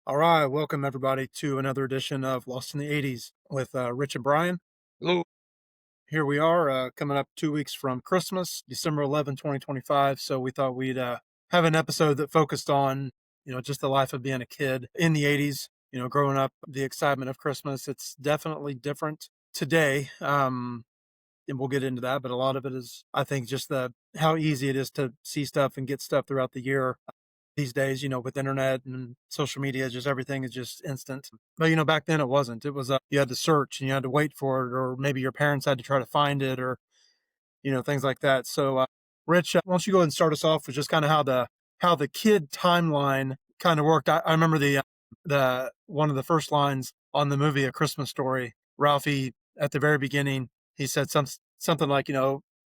All right, welcome everybody to another edition of Lost in the 80s with Rich and Brian. Hello. Here we are, coming up 2 weeks from Christmas, December 11th, 2025. So we thought we'd have an episode that focused on, just the life of being a kid in the 80s, growing up, the excitement of Christmas. It's definitely different today. And we'll get into that, but a lot of it is, I think, just how easy it is to see stuff and get stuff throughout the year these days, with internet and social media, just everything is just instant. But, back then it wasn't. It was, you had to search and you had to wait for it, or maybe your parents had to try to find it, or, things like that. So, Rich, why don't you go ahead and start us off with just kind of how the kid timeline kind of worked. I remember the one of the first lines on the movie A Christmas Story. Ralphie, at the very beginning, he said something like,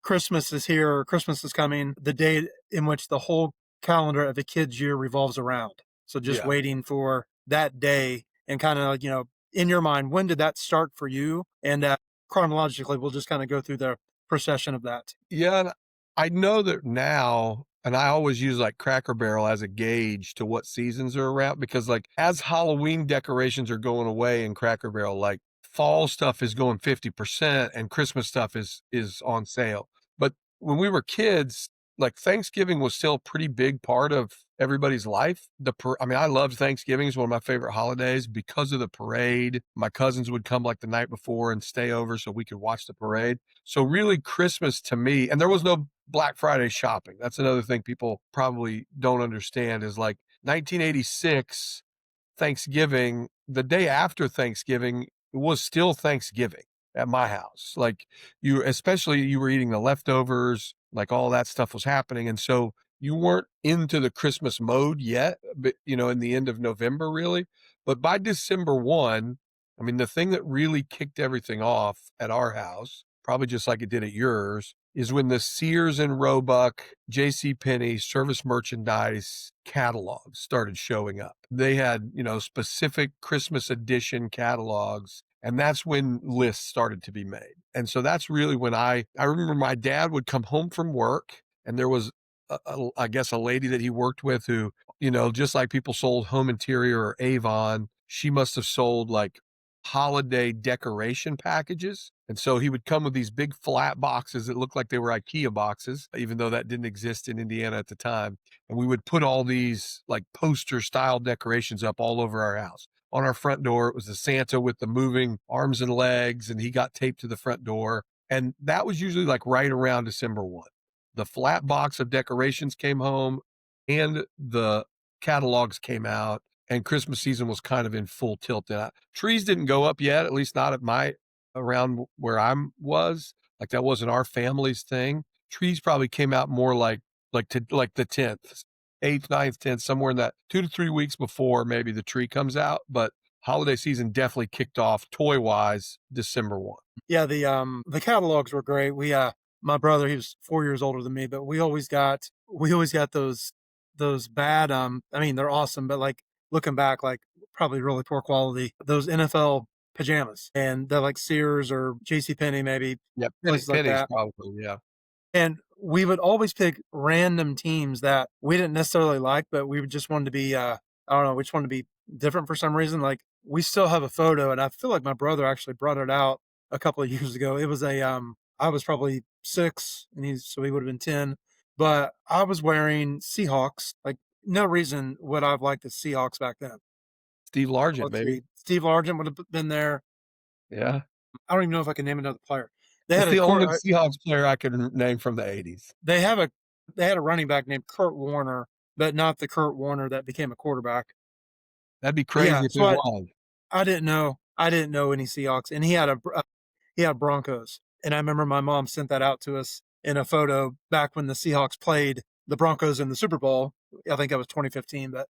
Christmas is here, or Christmas is coming, the day in which the whole calendar of a kid's year revolves around. So just Yeah. waiting for that day, and kind of like, in your mind, when did that start for you? And chronologically, we'll just kind of go through the procession of that. Yeah, and I know that now, and I always use, like, Cracker Barrel as a gauge to what seasons are around because, like, as Halloween decorations are going away in Cracker Barrel, like, fall stuff is going 50% and Christmas stuff is on sale. But when we were kids, like, Thanksgiving was still a pretty big part of everybody's life. I mean, I loved Thanksgiving. It's one of my favorite holidays because of the parade. My cousins would come, like, the night before and stay over so we could watch the parade. So really Christmas to me, and there was no Black Friday shopping. That's another thing people probably don't understand is like 1986 Thanksgiving, the day after Thanksgiving was still Thanksgiving at my house. Like especially you were eating the leftovers, like all that stuff was happening. And so you weren't into the Christmas mode yet, but in the end of November, really. But by December 1, I mean, the thing that really kicked everything off at our house, probably just like it did at yours, is when the Sears and Roebuck, J.C. Penney service merchandise catalogs started showing up. They had, specific Christmas edition catalogs, and that's when lists started to be made. And so that's really when I remember my dad would come home from work, and there was I guess a lady that he worked with who, just like people sold Home Interior or Avon, she must have sold like holiday decoration packages. And so he would come with these big flat boxes that looked like they were IKEA boxes, even though that didn't exist in Indiana at the time. And we would put all these like poster style decorations up all over our house. On our front door, it was the Santa with the moving arms and legs, and he got taped to the front door. And that was usually like right around December 1. The flat box of decorations came home and the catalogs came out, and Christmas season was kind of in full tilt. And trees didn't go up yet, at least not at around where was. Like that wasn't our family's thing. Trees probably came out more like the 10th, 8th, 9th, 10th, somewhere in that 2 to 3 weeks before maybe the tree comes out. But holiday season definitely kicked off toy wise December 1. Yeah, the catalogs were great. My brother, he was 4 years older than me, but we always got those bad, I mean, they're awesome, but like looking back, like probably really poor quality, those NFL pajamas, and they're like Sears or JC Penney, maybe Yeah, places like pennies that. probably. Yeah. And we would always pick random teams that we didn't necessarily like, but we would just wanted to be, I don't know, we just wanted to be different for some reason. Like we still have a photo, and I feel like my brother actually brought it out a couple of years ago. It was I was probably 6, and so he would have been 10, but I was wearing Seahawks. Like no reason would I've liked the Seahawks back then. Steve Largent, Let's baby. see, Steve Largent would have been there. Yeah. I don't even know if I can name another player. They That's had a the only core. Seahawks player I can name from the '80s. They have a they had a running back named Kurt Warner, but not the Kurt Warner that became a quarterback. That'd be Yeah, crazy if so it was. I didn't know any Seahawks, and he had Broncos, and I remember my mom sent that out to us in a photo back when the Seahawks played the Broncos in the Super Bowl. I think that was 2015, but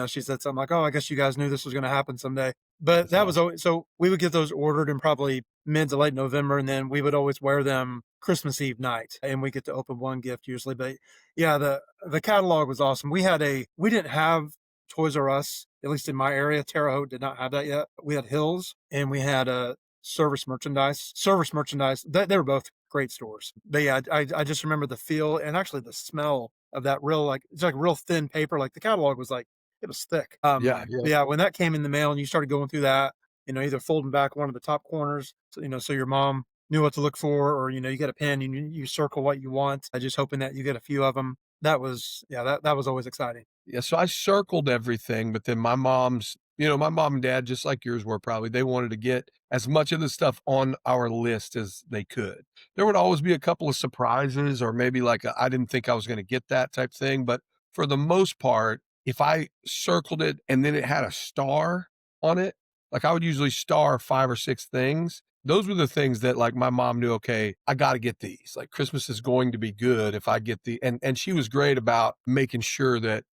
she said something like, "Oh, I guess you guys knew this was going to happen someday." But That's that was awesome. always so we would get those ordered in probably mid to late November, and then we would always wear them Christmas Eve night, and we get to open one gift usually. But yeah, the catalog was awesome. We didn't have Toys R Us, at least in my area. Terre Haute did not have that yet. We had Hills, and we had service merchandise. Service merchandise. They were both great stores. But yeah, I just remember the feel and actually the smell of that real, like it's like real thin paper. Like the catalog was like it was thick. Yeah, yeah. Yeah, when that came in the mail and you started going through that, either folding back one of the top corners, so, so your mom knew what to look for, or you get a pen and you circle what you want, just hoping that you get a few of them. That was yeah, that was always exciting. Yeah, so I circled everything, but then my mom and dad, just like yours were probably, they wanted to get as much of the stuff on our list as they could. There would always be a couple of surprises or maybe like I didn't think I was going to get that type thing, but for the most part, if I circled it and then it had a star on it, like I would usually star 5 or 6 things. Those were the things that like my mom knew, okay, I got to get these. Like Christmas is going to be good if I get and she was great about making sure that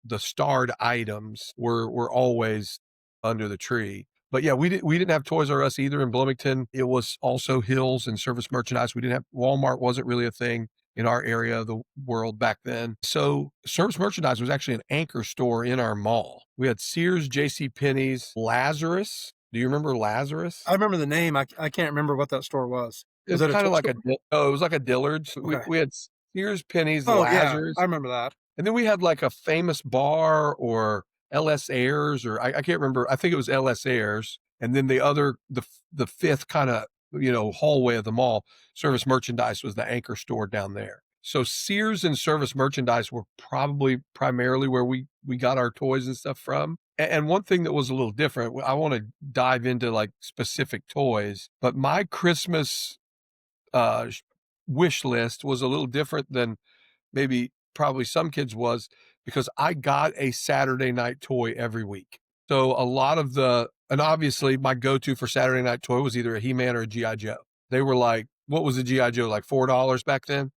the starred items were always under the tree. But yeah, we didn't have Toys R Us either in Bloomington. It was also Hills and Service Merchandise. We didn't have Walmart wasn't really a thing in our area of the world back then. So Service Merchandise was actually an anchor store in our mall. We had Sears, J.C. Penney's, Lazarus. Do you remember Lazarus? I remember the name. I can't remember what that store was. Was It's it a kind toy of like store? it was like a Dillard's. We Okay. we had Sears, Penney's, Oh yeah, I Lazarus. remember that. And then we had like a famous bar or LS Airs or I can't remember. I think it was LS Airs. And then the fifth kind of, hallway of the mall, Service Merchandise was the anchor store down there. So Sears and Service Merchandise were probably primarily where we got our toys and stuff from. And one thing that was a little different, I want to dive into like specific toys, but my Christmas uh, wish list was a little different than maybe probably some kids was because I got a Saturday night toy every week. So a lot of and obviously my go-to for Saturday night toy was either a He-Man or a G.I. Joe. They were like, what was a G.I. Joe? Like $4 back then,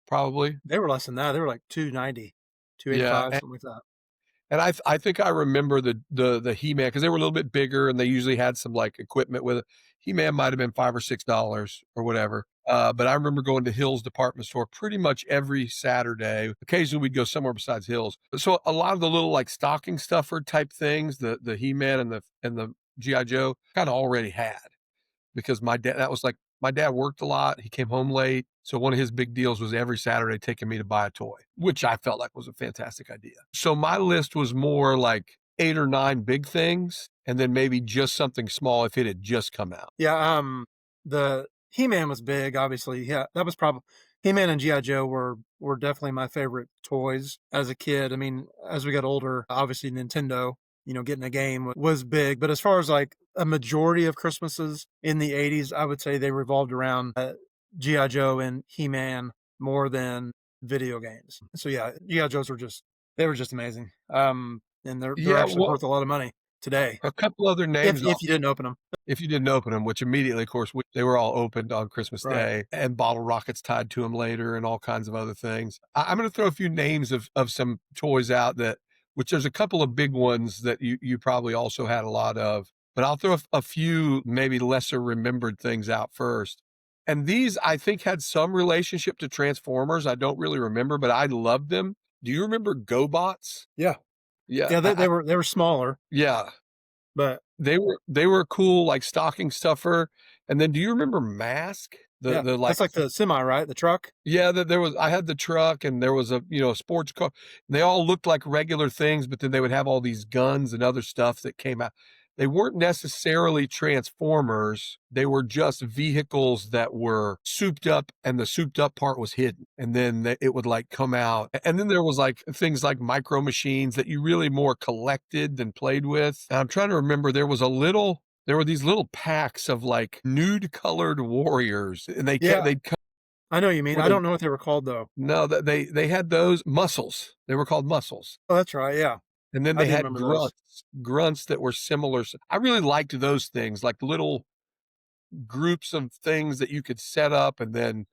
probably. They were less than that. They were like 290, Yeah. 285, something like that. And I think I remember the He-Man because they were a little bit bigger and they usually had some like equipment with it. He-Man might have been $5 or $6 or whatever. But I remember going to Hills department store pretty much every Saturday. Occasionally we'd go somewhere besides Hills. So a lot of the little like stocking stuffer type things, the He-Man and the G.I. Joe kind of already had because my dad worked a lot. He came home late. So one of his big deals was every Saturday taking me to buy a toy, which I felt like was a fantastic idea. So my list was more like 8 or 9 big things and then maybe just something small if it had just come out. Yeah, the He-Man was big, obviously. Yeah, that was probably He-Man and G.I. Joe were definitely my favorite toys as a kid. I mean, as we got older, obviously Nintendo, getting a game was big. But as far as like a majority of Christmases in the 80s, I would say they revolved around G.I. Joe and He-Man more than video games. So yeah, G.I. Joes were just amazing. And they're Yeah, actually well, worth a lot of money today a couple other if names if you didn't open them. if you didn't open them, which immediately, of course, they were all opened on Christmas Right. Day and bottle rockets tied to them later and all kinds of other things. I'm going to throw a few names of some toys out which there's a couple of big ones that you probably also had a lot of, but I'll throw a few maybe lesser remembered things out first. And these I think had some relationship to Transformers. I don't really remember, but I loved them. Do you remember GoBots? Yeah. Yeah, Yeah, they were smaller, yeah. but They were cool, like stocking stuffer, and then do you remember Mask? yeah, Like that's like the semi, right? The truck? yeah, there was I had the truck and there was a sports car. And they all looked like regular things, but then they would have all these guns and other stuff that came out. They weren't necessarily Transformers. They were just vehicles that were souped up and the souped up part was hidden. And then it would like come out. And then there was like things like micro machines that you really more collected than played with. And I'm trying to remember there were these little packs of like nude colored warriors and Yeah, they'd come I know what you mean. where I they don't know what they were called, though. no, that they had those muscles. They were called muscles. Oh, that's right, yeah. And then I they do had remember those. grunts that were similar. I really liked those things, like little groups of things that you could set up and then,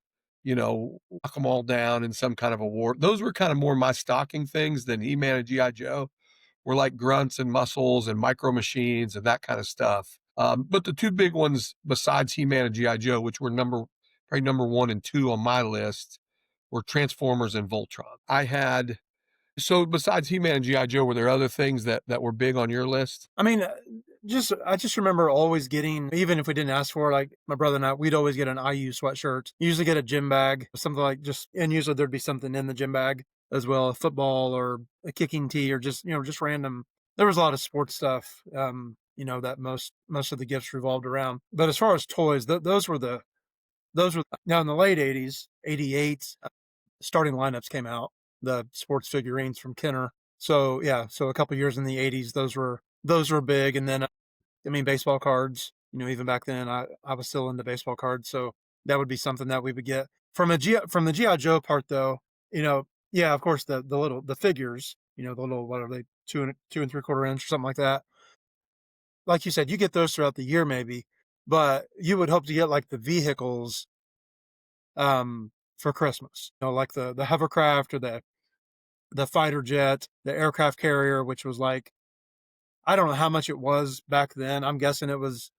lock them all down in some kind of a war. Those were kind of more my stocking things than He-Man and G.I. Joe were like grunts and muscles and micro machines and that kind of stuff. But the 2 big ones besides He-Man and G.I. Joe, which were probably number 1 and 2 on my list, were Transformers and Voltron. So besides He-Man and G.I. Joe, were there other things that were big on your list? I mean, I just remember always getting, even if we didn't ask for it, like my brother and I, we'd always get an IU sweatshirt, usually get a gym bag, something like and usually there'd be something in the gym bag. as well, football or a kicking tee or just, just random. There was a lot of sports stuff, that most of the gifts revolved around. But as far as toys, those were now in the late '80s, '88. Starting lineups came out, the sports figurines from Kenner. So yeah, so a couple years in the '80s, those were big, and then I mean baseball cards. Even back then, I was still into baseball cards, so that would be something that we would get from the GI Joe part, though. Yeah, of course the figures, the little what are they 2 and 3/4 inch or something like that. Like you said, you get those throughout the year maybe, but you would hope to get like the vehicles for Christmas. Like the hovercraft or the fighter jet, the aircraft carrier, which was like I don't know how much it was back then. I'm guessing it was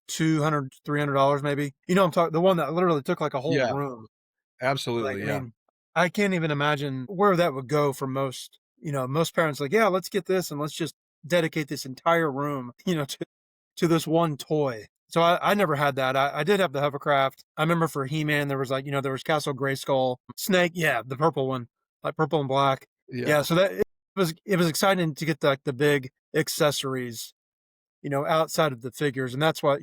200, $300 maybe. I'm talking the one that literally took like a whole Yeah, room. Like, absolutely, I yeah. mean, I can't even imagine where that would go for most parents. Like, yeah, let's get this and let's just dedicate this entire room, to this one toy. So I never had that. I did have the hovercraft. I remember for He-Man, there was like, there was Castle Grayskull, Snake, yeah, the purple one, like purple and black. Yeah, Yeah. so that it was exciting to get the big accessories, outside of the figures. And that's what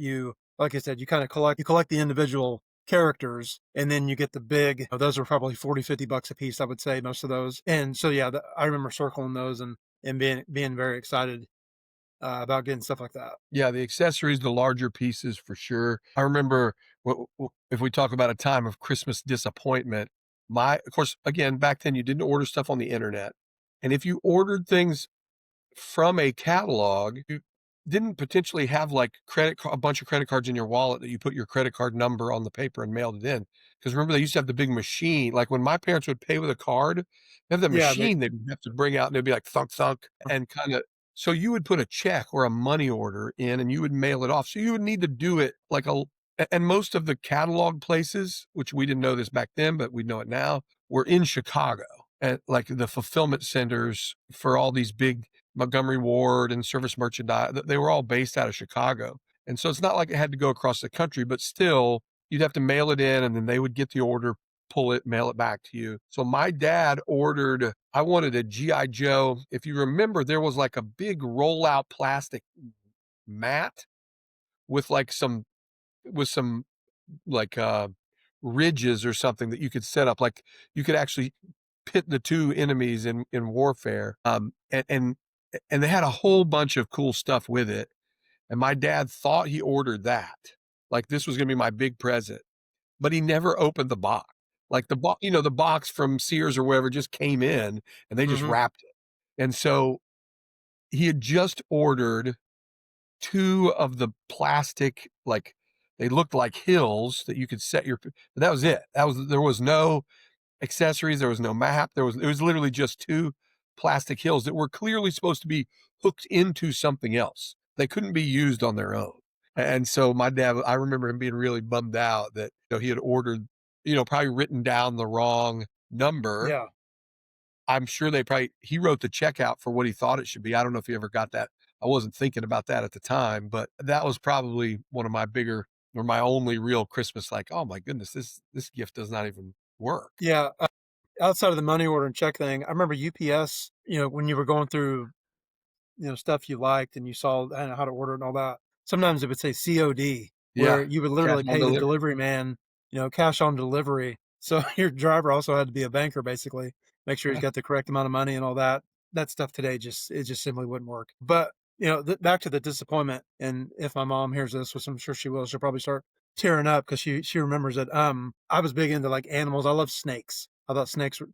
like I said, you collect the individual characters and then you get the big, those are probably 40, $50 a piece, I would say, most of those. And so, yeah, I remember circling those and being very excited about getting stuff like that. Yeah, the accessories, the larger pieces for sure. I remember if we talk about a time of Christmas disappointment, of course, again, back then you didn't order stuff on the internet. And if you ordered things from a catalog, you didn't potentially have like a bunch of credit cards in your wallet that you put your credit card number on the paper and mailed it in. Because remember, they used to have the big machine. Like when my parents would pay with a card, they have the Yeah, they machine they'd have to bring out and it'd be like thunk thunk and kind of. So you would put a check or a money order in and you would mail it off. So you would need to do it like and most of the catalog places, which we didn't know this back then, but we know it now, were in Chicago. And like the fulfillment centers for all these big Montgomery Ward and Service Merchandise, they were all based out of Chicago. And so it's not like it had to go across the country, but still you'd have to mail it in and then they would get the order, pull it, mail it back to you. So my dad ordered, I wanted a GI Joe. If you remember, there was like a big rollout plastic mat with like some like ridges or something that you could set up. Like you could actually pit the two enemies in warfare. And they had a whole bunch of cool stuff with it. And my dad thought he ordered that. Like this was gonna be my big present, but he never opened the box. Like the box from Sears or wherever just came in and they just Mhm. wrapped it. And so he had just ordered two of the plastic, like they looked like hills that you could set but that was it. There was no accessories, there was no map, it was literally just two plastic hills that were clearly supposed to be hooked into something else. They couldn't be used on their own. And so my dad, I remember him being really bummed out that, he had ordered, probably written down the wrong number. Yeah. I'm sure he wrote the check out for what he thought it should be. I don't know if he ever got that. I wasn't thinking about that at the time, but that was probably one of my bigger or my only real Christmas, like, oh my goodness, this gift does not even work. Yeah. Outside of the money order and check thing, I remember UPS, when you were going through stuff you liked and you saw how to order and all that. Sometimes it would say COD, where Yeah, you would cash literally on pay the delivery. delivery man, cash on delivery. So your driver also had to be a banker, basically, make sure he's got the correct amount of money and all that. That stuff today just simply wouldn't work. But back to the disappointment. And if my mom hears this, which I'm sure she will, she'll probably start tearing up because she remembers it. I was big into like animals. I love snakes. I thought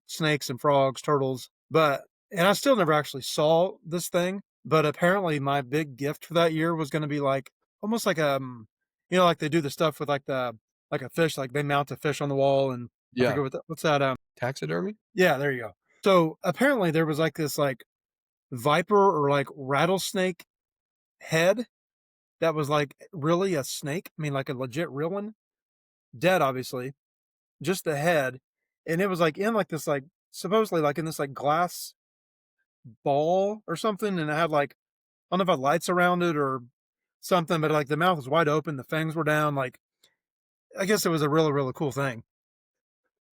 snakes and frogs, turtles, and I still never actually saw this thing, but apparently my big gift for that year was gonna be like almost like, like they do the stuff with like a fish, like they mount a fish on the wall and I Yeah. forget what's that, Taxidermy? yeah, there you go. So apparently there was like this like viper or like rattlesnake head that was like really a snake. I mean, like a legit real one, dead obviously, just the head, and it was like in like this like supposedly like in this like glass ball or something, and it had like I don't know if it had lights around it or something, but like the mouth was wide open, the fangs were down. Like I guess it was a really really cool thing.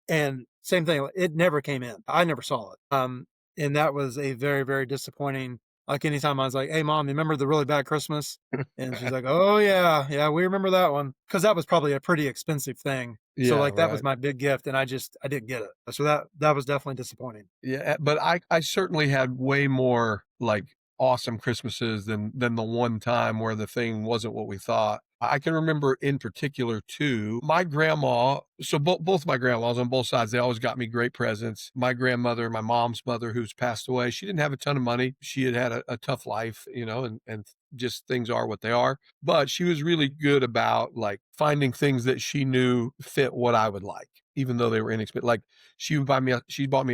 And same thing. It never came in. I never saw it. And that was a very, very disappointing. Like anytime I was like, "Hey, mom, you remember the really bad Christmas?" And she's like, "Oh yeah, yeah, we remember that one," because that was probably a pretty expensive thing. So Yeah, like that was right. my big gift, and I didn't get it. So that was definitely disappointing. Yeah, but I certainly had way more, like, awesome Christmases than the one time where the thing wasn't what we thought. I can remember in particular too, my grandma so both my grandmas on both sides, they always got me great presents. My grandmother, my mom's mother, who's passed away, she didn't have a ton of money. She had had a tough life, you know, and just things are what they are. But she was really good about, like, finding things that she knew fit what I would like, even though they were inexpensive. Like, she bought me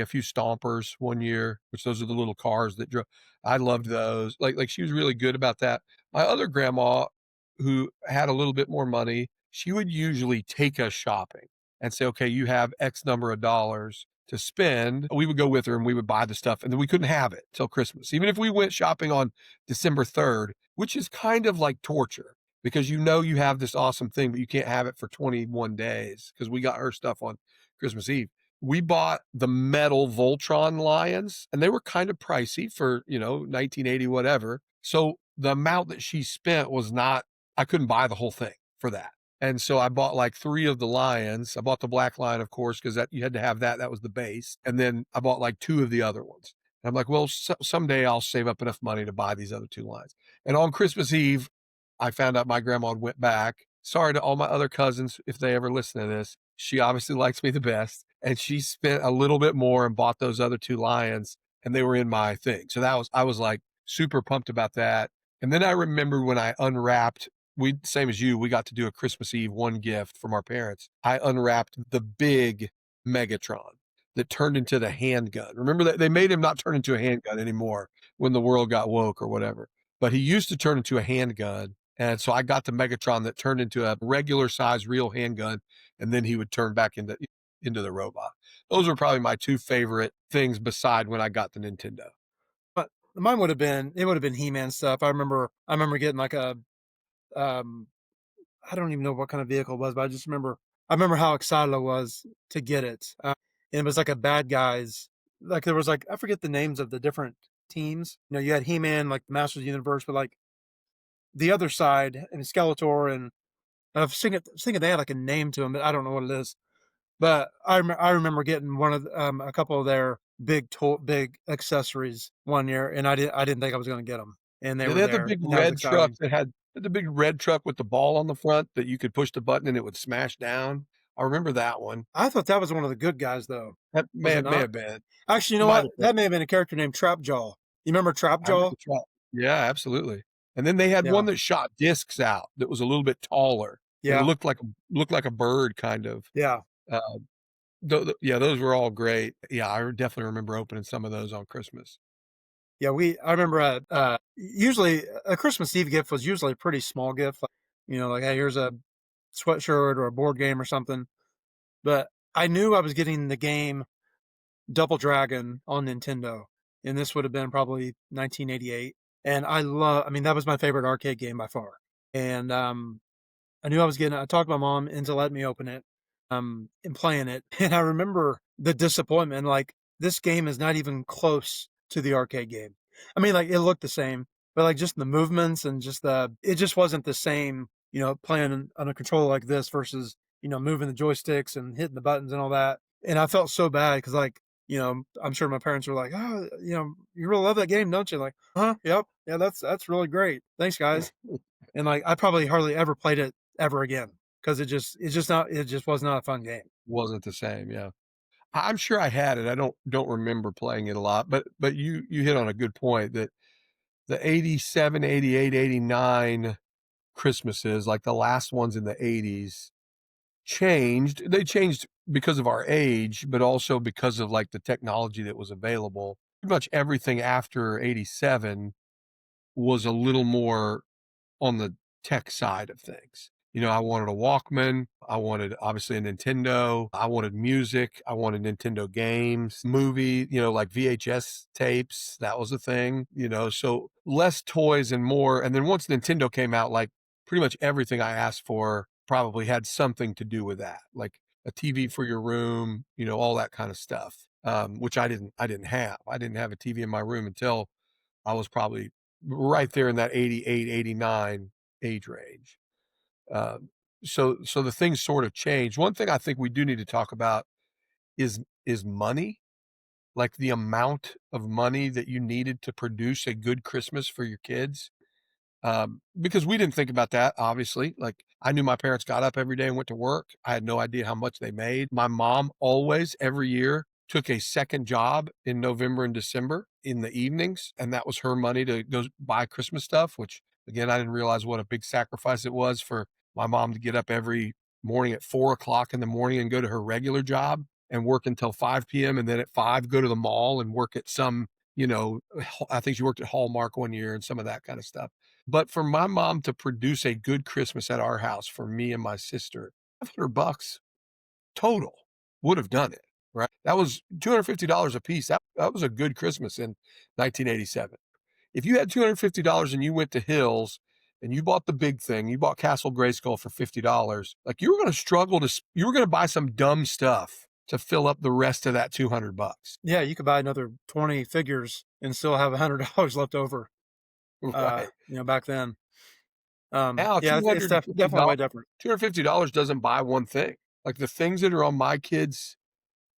a few Stompers one year, which those are the little cars that drove. I loved those. Like, she was really good about that. My other grandma, who had a little bit more money, she would usually take us shopping and say, "Okay, you have X number of dollars to spend." We would go with her and we would buy the stuff, and then we couldn't have it till Christmas. Even if we went shopping on December 3rd, which is kind of like torture because you know you have this awesome thing, but you can't have it for 21 days because we got her stuff on Christmas Eve. We bought the metal Voltron lions, and they were kind of pricey for, 1980 whatever. So the amount that she spent was not I couldn't buy the whole thing for that. And so I bought like 3 of the lions. I bought the black lion, of course, because that you had to have that. That was the base. And then I bought like 2 of the other ones. And I'm like, well, someday I'll save up enough money to buy these other 2 lions. And on Christmas Eve, I found out my grandma went back. Sorry to all my other cousins if they ever listen to this. She obviously likes me the best, and she spent a little bit more and bought those other 2 lions, and they were in my thing. So that was I was, like, super pumped about that. And then I remember when I unwrapped we same as you, we got to do a Christmas Eve one gift from our parents. I unwrapped the big Megatron that turned into the handgun. Remember that they made him not turn into a handgun anymore when the world got woke or whatever. But he used to turn into a handgun. And so I got the Megatron that turned into a regular size real handgun, and then he would turn back into the robot. Those were probably my 2 favorite things beside when I got the Nintendo. But mine would have been He-Man stuff. I remember getting like a um I don't even know what kind of vehicle it was, but I remember how excited I was to get it. And it was like a bad guys. Like there was like I forget the names of the different teams. You know, you had He-Man, like the Masters of the Universe, but like the other side and Skeletor and I was thinking they had like a name to them, but I don't know what it is. But I remember getting a couple of their big accessories one year, and I didn't think I was going to get them, and they Yeah, they were had the there, big and that was red truck exciting. that had the big red truck with the ball on the front that you could push the button and it would smash down. I remember that one. I thought that was one of the good guys, though. That Was it may not? have been. Actually, you know Might what? have been. That may have been a character named Trapjaw. You remember I Trapjaw? remember truck. Yeah, absolutely. And then they had one Yeah, that shot discs out that was a little bit taller and yeah, looked like a bird kind of. yeah, Uh, yeah, those were all great. Yeah, I definitely remember opening some of those on Christmas. yeah. I remember usually a Christmas Eve gift was usually a pretty small gift, like, you know, like hey, here's a sweatshirt or a board game or something. But I knew I was getting the game Double Dragon on Nintendo, and this would have been probably 1988. And I mean, that was my favorite arcade game by far. And I knew I was getting. I talked my mom into letting me open it, and playing it. And I remember the disappointment. Like this game is not even close to the arcade game. I mean, like it looked the same, but like just the movements and it just wasn't the same. You know, playing on a controller like this versus moving the joysticks and hitting the buttons and all that. And I felt so bad because like I'm sure my parents were like, oh, you really love that game, don't you? Like, huh? Yep, yeah, that's really great. Thanks, guys. And like I probably hardly ever played it ever again because it just was not a fun game. Wasn't the same, yeah. I'm sure I had it. I don't remember playing it a lot, but you hit on a good point that the 87, 88, 89 Christmases, like the last ones in the 80s, changed. They changed because of our age, but also because of like the technology that was available. Pretty much everything after 87 was a little more on the tech side of things. I wanted a Walkman. I wanted obviously a Nintendo. I wanted music. I wanted Nintendo games, movie, like VHS tapes. That was a thing, so less toys and more. And then once Nintendo came out, like pretty much everything I asked for probably had something to do with that. Like a TV for your room, all that kind of stuff, which I didn't have. I didn't have a TV in my room until I was probably right there in that 88, 89 age range. Um, so the things sort of changed. One thing I think we do need to talk about is money, like the amount of money that you needed to produce a good Christmas for your kids. Because we didn't think about that, obviously. Like, I knew my parents got up every day and went to work. I had no idea how much they made. My mom always, every year, took a second job in November and December in the evenings, and that was her money to go buy Christmas stuff, which, again, I didn't realize what a big sacrifice it was for my mom to get up every morning at 4 o'clock in the morning and go to her regular job and work until 5 p.m. and then at 5 go to the mall and work at some, I think she worked at Hallmark one year and some of that kind of stuff. But for my mom to produce a good Christmas at our house for me and my sister, $500 total would have done it, right? That was $250 a piece. That was a good Christmas in 1987. If you had $250 and you went to Hills and you bought the big thing, you bought Castle Grayskull for $50, like, you were gonna struggle you were gonna buy some dumb stuff to fill up the rest of that $200. Yeah, you could buy another 20 figures and still have $100 left over, Right. back then. Now Yeah, it's definitely $250 way different. $250 doesn't buy one thing. Like, the things that are on my kids'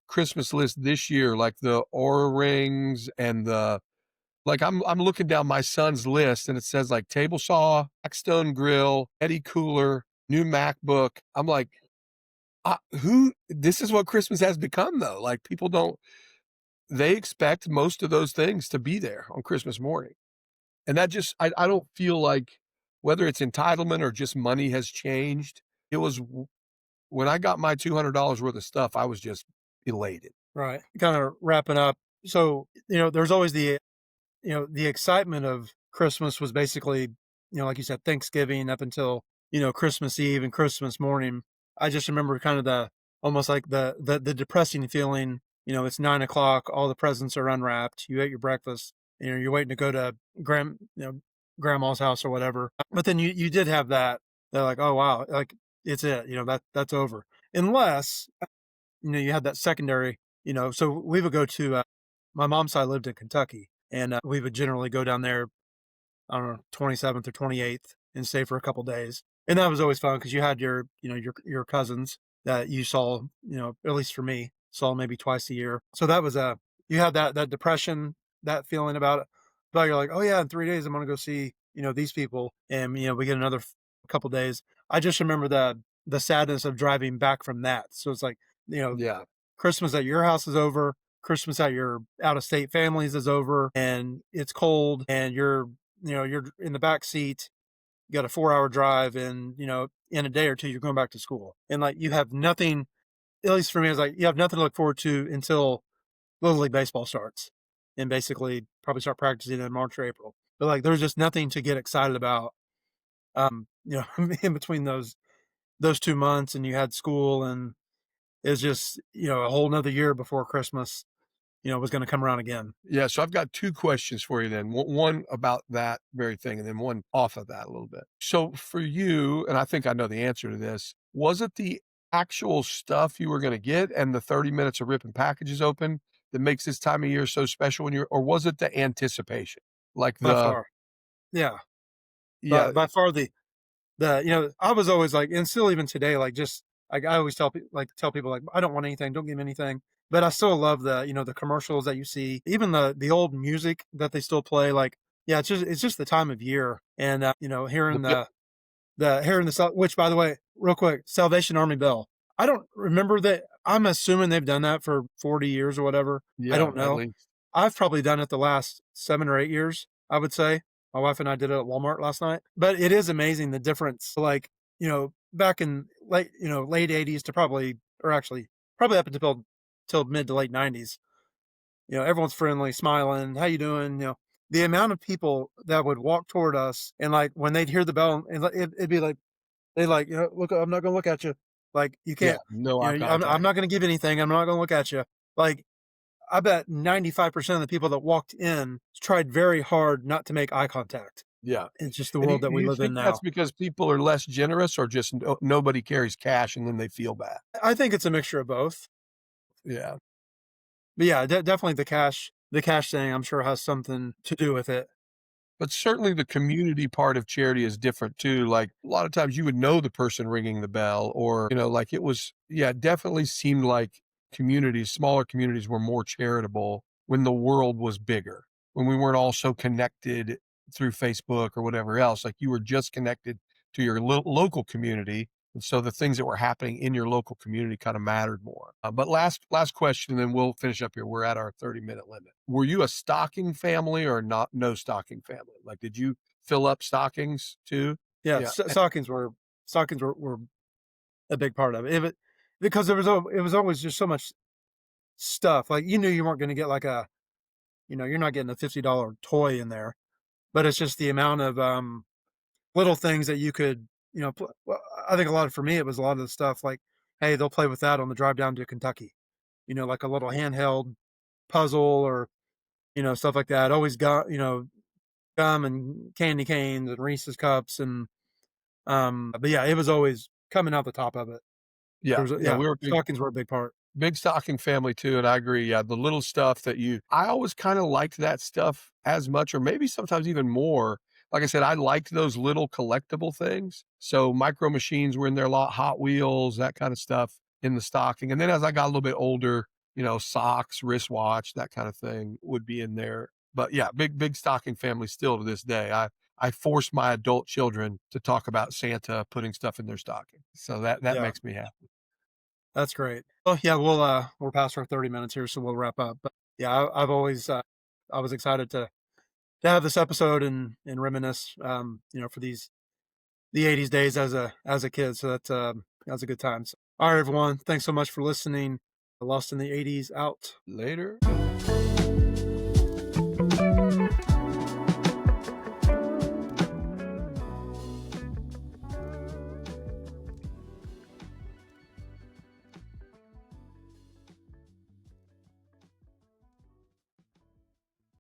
Christmas list this year, like the Aura rings and I'm looking down my son's list and it says, like, table saw, Blackstone grill, Eddie cooler, new MacBook. I'm like, who this is what Christmas has become, though. Like, people don't they expect most of those things to be there on Christmas morning. And that just I don't feel like, whether it's entitlement or just money has changed. It was when I got my $200 worth of stuff, I was just elated. Right. Kind of wrapping up. So, there's always the excitement of Christmas was basically, like you said, Thanksgiving up until, Christmas Eve and Christmas morning. I just remember kind of almost like the depressing feeling, it's 9 o'clock, all the presents are unwrapped, you ate your breakfast, you're waiting to go to grandma's house or whatever. But then you did have that, they're like, oh wow, like it's it, that's over. Unless, you had that secondary, so we would go to, my mom's side lived in Kentucky, and we would generally go down there, I don't know, 27th or 28th and stay for a couple days. And that was always fun because you had your cousins that you saw, at least for me, saw maybe twice a year. So that was you had that depression, that feeling about it. But you're like, oh yeah, in 3 days I'm gonna go see, these people, and we get another couple days. I just remember the sadness of driving back from that. So it's like, you know, Yeah. Christmas at your house is over. Christmas at your out of state families is over, and it's cold, and you're in the back seat. You got a 4 hour drive, and in a day or two, you're going back to school, and like you have nothing. At least for me, it's like you have nothing to look forward to until Little League baseball starts, and basically probably start practicing in March or April. But like, there's just nothing to get excited about. In between those 2 months, and you had school, and it's just a whole nother year before Christmas was going to come around again. Yeah, so I've got 2 questions for you then. One about that very thing, and then one off of that a little bit. So for you, and I think I know the answer to this, was it the actual stuff you were gonna get and the 30 minutes of ripping packages open that makes this time of year so special when you're, or was it the anticipation? Like By the far, yeah, yeah, by far the I was always like, and still even today, like, just like I always tell people, like, I don't want anything, don't give me anything. But I still love the commercials that you see, even the old music that they still play. Like, yeah, it's just the time of year, and the hearing bi the hearing which, by the way, real quick, Salvation Army Bell. I don't remember that. I'm assuming they've done that for 40 years or whatever. I yeah, don't at know. least. I've probably done it the last 7 or 8 years, I would say. My wife and I did it at Walmart last night. But it is amazing the difference. Like, back in late 80s to probably, or actually probably up until till mid to late 90s. Everyone's friendly, smiling. How you doing? The amount of people that would walk toward us, and like when they'd hear the bell, and it'd be like they like, look, I'm not gonna look at you. Like, you Yeah, can't, no eye I'm contact. not gonna give anything. I'm not gonna look at you. Like, I bet 95% of the people that walked in tried very hard not to make eye contact. Yeah. It's just the And world do that we you live in think that's now. because people are less generous or just nobody carries cash and then they feel bad? I think it's a mixture of both. Yeah. But yeah, definitely the cash thing, I'm sure has something to do with it. But certainly the community part of charity is different too. Like a lot of times you would know the person ringing the bell or, like it was, yeah, it definitely seemed like communities, smaller communities were more charitable when the world was bigger, when we weren't all so connected through Facebook or whatever else. Like you were just connected to your local community. And so the things that were happening in your local community kind of mattered more. But last question, and then we'll finish up here. We're at our 30-minute limit. Were you a stocking family or not? No stocking family. Like, did you fill up stockings too? Yeah, Yeah, stockings were a big part of it. Because it was always just so much stuff. Like you knew you weren't going to get like you're not getting a $50 toy in there, but it's just the amount of little things that you could, well, I think a lot of for me it was a lot of the stuff like, hey, they'll play with that on the drive down to Kentucky. Like a little handheld puzzle or stuff like that. Always got gum and candy canes and Reese's cups and but yeah, it was always coming out the top of it. yeah, yeah. Yeah, We were big. stockings were a big part. Big stocking family too, and I agree, yeah, the little stuff that I always kinda liked that stuff as much or maybe sometimes even more. Like I said, I liked those little collectible things. So, Micro Machines were in there a lot, Hot Wheels, that kinda stuff in the stocking, and then as I got a little bit older, socks, wristwatch, that kinda thing would be in there. But yeah, big stocking family still to this day. I force my adult children to talk about Santa putting stuff in their stocking. So that Yeah, makes me happy. that's great. Oh yeah, we're past our 30 minutes here, so we'll wrap up. But yeah, I've always I was excited to have this episode and reminisce for the 80s days as a kid. So that was a good time. So, all right, everyone, thanks so much for listening. Lost in the 80s out. Later.